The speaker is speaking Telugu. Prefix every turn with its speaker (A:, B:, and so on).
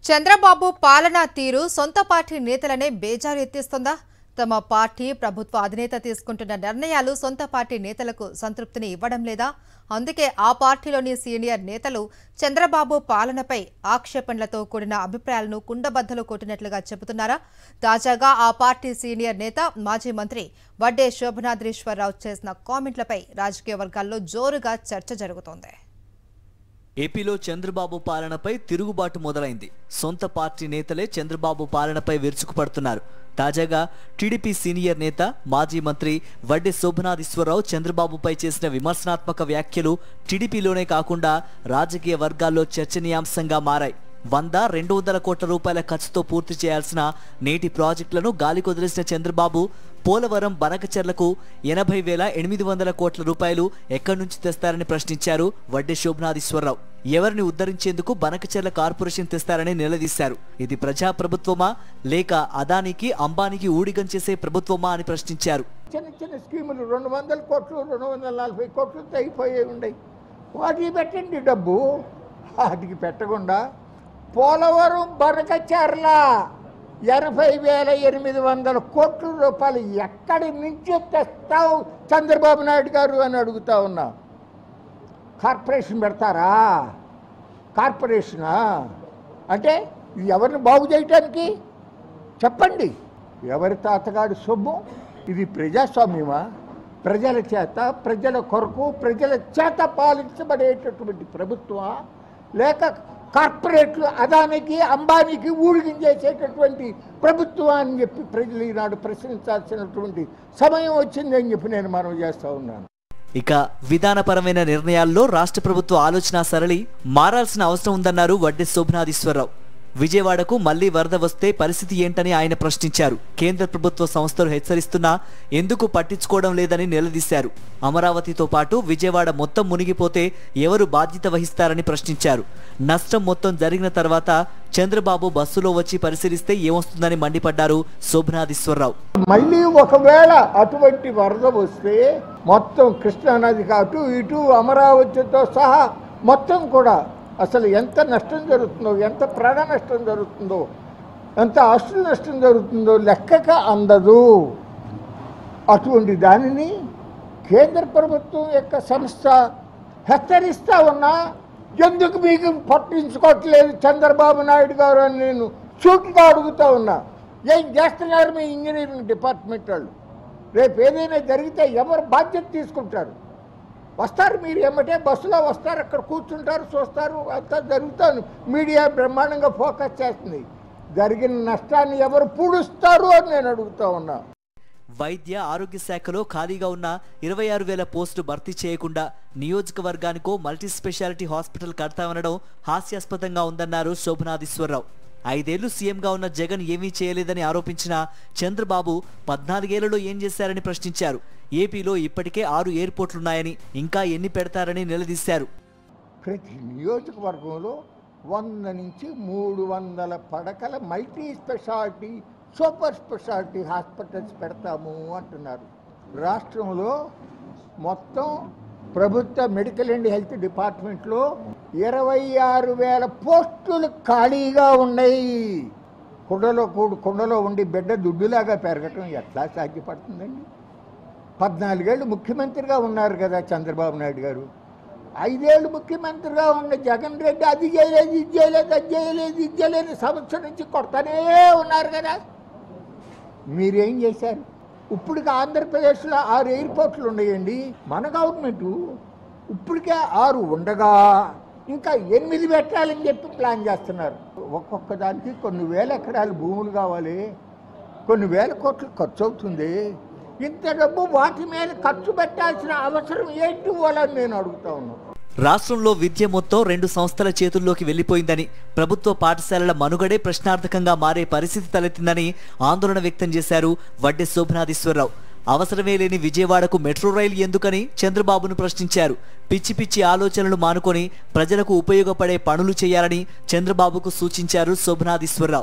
A: చంద్రబాబు పాలనా తీరు సొంత పార్టీ నేతలనే బేజారు ఎత్తిస్తుందా? తమ పార్టీ ప్రభుత్వ అధినేత తీసుకుంటున్న నిర్ణయాలు సొంత పార్టీ నేతలకు సంతృప్తిని ఇవ్వడం లేదా? అందుకే ఆ పార్టీలోని సీనియర్ నేతలు చంద్రబాబు పాలనపై ఆక్షేపణలతో కూడిన అభిప్రాయాలను కుండబద్దలు కొట్టినట్లుగా చెబుతున్నారా? తాజాగా ఆ పార్టీ సీనియర్ నేత మాజీ మంత్రి వడ్డే శోభనాద్రీశ్వరరావు చేసిన కామెంట్లపై రాజకీయ వర్గాల్లో జోరుగా చర్చ జరుగుతోంది.
B: ఏపీలో చంద్రబాబు పాలనపై తిరుగుబాటు మొదలైంది. సొంత పార్టీ నేతలే చంద్రబాబు పాలనపై విరుచుకుపడుతున్నారు. తాజాగా టీడీపీ సీనియర్ నేత మాజీ మంత్రి వడ్డే శోభనాద్రీశ్వరరావు చంద్రబాబుపై చేసిన విమర్శనాత్మక వ్యాఖ్యలు టీడీపీలోనే కాకుండా రాజకీయ వర్గాల్లో చర్చనీయాంశంగా మారాయి. 100-200 కోట్ల రూపాయల ఖర్చుతో పూర్తి చేయాల్సిన నేటి ప్రాజెక్టులను గాలికొదిలేసిన చంద్రబాబు పోలవరం బనకచెర్లకు 80,800 కోట్ల రూపాయలు ఎక్కడి నుంచి తెస్తారని ప్రశ్నించారు వడ్డే శోభనాద్రీశ్వరరావు. ఎవరిని ఉద్ధరించేందుకు బనకచెర్ల కార్పొరేషన్ తెస్తారని నిలదీశారు. ఇది ప్రజాప్రభుత్వమా లేక అదానికి అంబానీకి ఊడిగం చేసే ప్రభుత్వమా అని ప్రశ్నించారు.
C: చిన్న చిన్న స్కీములు 200 కోట్లు 240 కోట్లు అయిపోయి ఉన్నాయి. వాటికి పెట్టండి డబ్బు. వాటికి పెట్టకుండా పోలవరం బనకచెర్ల 80,800 కోట్ల రూపాయలు ఎక్కడి నుంచి తెస్తావు చంద్రబాబు నాయుడు గారు అని అడుగుతా ఉన్నా. కార్పొరేషన్ పెడతారా? కార్పొరేషనా అంటే ఎవరిని బాగు చేయటానికి చెప్పండి. ఎవరి తాతగాడి సొమ్ము? ఇది ప్రజాస్వామ్యమా? ప్రజల చేత ప్రజల కొరకు ప్రజల చేత పాలించబడేటటువంటి ప్రభుత్వమా లేక కార్పొరేట్లు అదానికి అంబానీకి ఊడిగించేసేటటువంటి ప్రభుత్వం అని చెప్పి ప్రజలు ఈనాడు ప్రశ్నించాల్సినటువంటి సమయం వచ్చిందని చెప్పి నేను మనవి చేస్తూ ఉన్నాను.
B: ఇక విధానపరమైన నిర్ణయాల్లో రాష్ట్ర ప్రభుత్వ ఆలోచన సరళి మారాల్సిన అవసరం ఉందన్నారు వడ్డే శోభనాద్రీశ్వరరావు. విజయవాడకు మళ్లీ వరద వస్తే పరిస్థితి ఏంటని ఆయన ప్రశ్నించారు. కేంద్ర ప్రభుత్వ సంస్థలు హెచ్చరిస్తున్నా ఎందుకు పట్టించుకోవడం లేదని నిలదీశారు. అమరావతితో పాటు విజయవాడ మొత్తం మునిగిపోతే ఎవరు బాధ్యత వహిస్తారని ప్రశ్నించారు. నష్టం మొత్తం జరిగిన తర్వాత చంద్రబాబు బస్సులో వచ్చి పరిశీలిస్తే ఏమొస్తుందని మండిపడ్డారు శోభనాద్రీశ్వరరావు.
C: మళ్ళీ ఒకవేళ అటువంటి వరద వస్తే మొత్తం కృష్ణానది అటు ఇటు అమరావతితో సహా మొత్తం కూడా అసలు ఎంత నష్టం జరుగుతుందో, ఎంత ప్రాణ నష్టం జరుగుతుందో, ఎంత ఆస్తుల నష్టం జరుగుతుందో లెక్కక అందదు. అటువంటి దానిని కేంద్ర ప్రభుత్వం యొక్క సంస్థ హెచ్చరిస్తూ ఉన్నా ఎందుకు మీకు పట్టించుకోవట్లేదు చంద్రబాబు నాయుడు గారు అని నేను సూటిగా అడుగుతూ ఉన్నా. ఏం చేస్తున్నారు మీ ఇంజనీరింగ్ డిపార్ట్మెంట్ వాళ్ళు? రేపు ఏదైనా జరిగితే ఎవరు బాధ్యత తీసుకుంటారు? వస్తారు మీరు ఏమంటే బస్సులో వస్తారు, అక్కడ కూర్చుంటారు, చూస్తారు, అంతా జరుగుతాను. మీడియా బ్రహ్మాండంగా ఫోకస్ చేస్తుంది. జరిగిన నష్టాన్ని ఎవరు పూడుస్తారు అని నేను అడుగుతా ఉన్నా.
B: వైద్య ఆరోగ్య శాఖలో ఖాళీగా ఉన్న 26,000 పోస్టులు భర్తీ చేయకుండా నియోజకవర్గానికో మల్టీ స్పెషాలిటీ హాస్పిటల్ కడతామనడం హాస్యాస్పదంగా ఉందన్నారు శోభనాద్రీశ్వరరావు. 5 ఏళ్లు సీఎంగా ఉన్న జగన్ ఏమీ చేయలేదని ఆరోపించిన చంద్రబాబు 14 ఏళ్లలో ఏం చేశారని ప్రశ్నించారు. ఏపీలో ఇప్పటికే 6 ఎయిర్పోర్ట్లున్నాయని ఇంకా ఎన్ని పెడతారని నిలదీశారు.
C: ప్రతి నియోజకవర్గంలో 100 నుంచి 300 పడకల multi speciality super speciality hospitals పెడతాము అంటున్నారు. రాష్ట్రంలో మొత్తం ప్రభుత్వ మెడికల్ అండ్ హెల్త్ డిపార్ట్మెంట్లో 26,000 పోస్టులు ఖాళీగా ఉన్నాయి. కుండలో ఉండి బిడ్డ దుడ్డులాగా పెరగటం ఎట్లా సాధ్యపడుతుందండి? 14 ఏళ్ళు ముఖ్యమంత్రిగా ఉన్నారు కదా చంద్రబాబు నాయుడు గారు. 5 ఏళ్ళు ముఖ్యమంత్రిగా ఉన్న జగన్ రెడ్డి అది చేయలేదు, ఇది చేయలేదు, అది చేయలేదు, ఇది చేయలేదు సంవత్సరం నుంచి కొడతానే ఉన్నారు కదా. మీరేం చేశారు? ఇప్పటికి ఆంధ్రప్రదేశ్లో 6 ఎయిర్పోర్ట్లు ఉన్నాయండి. మన గవర్నమెంటు ఇప్పటికే 6 ఉండగా ఇంకా 8 పెట్టాలని చెప్పి ప్లాన్ చేస్తున్నారు. ఒక్కొక్క దానికి కొన్ని వేల ఎకరాలు భూములు కావాలి, కొన్ని వేల కోట్లు ఖర్చు అవుతుంది. ఇంత డబ్బు వాటి మీద ఖర్చు పెట్టాల్సిన అవసరం ఏంటి వాళ్ళని నేను అడుగుతా ఉన్నాను.
B: రాష్ట్రంలో విద్య మొత్తం 2 సంస్థల చేతుల్లోకి వెళ్లిపోయిందని, ప్రభుత్వ పాఠశాలల మనుగడే ప్రశ్నార్థకంగా మారే పరిస్థితి తలెత్తిందని ఆందోళన వ్యక్తం చేశారు వడ్డే శోభనాద్రీశ్వరరావు. అవసరమే లేని విజయవాడకు మెట్రో రైలు ఎందుకని చంద్రబాబును ప్రశ్నించారు. పిచ్చి పిచ్చి ఆలోచనలు మానుకొని ప్రజలకు ఉపయోగపడే పనులు చేయాలని చంద్రబాబుకు సూచించారు శోభనాద్రీశ్వరరావు.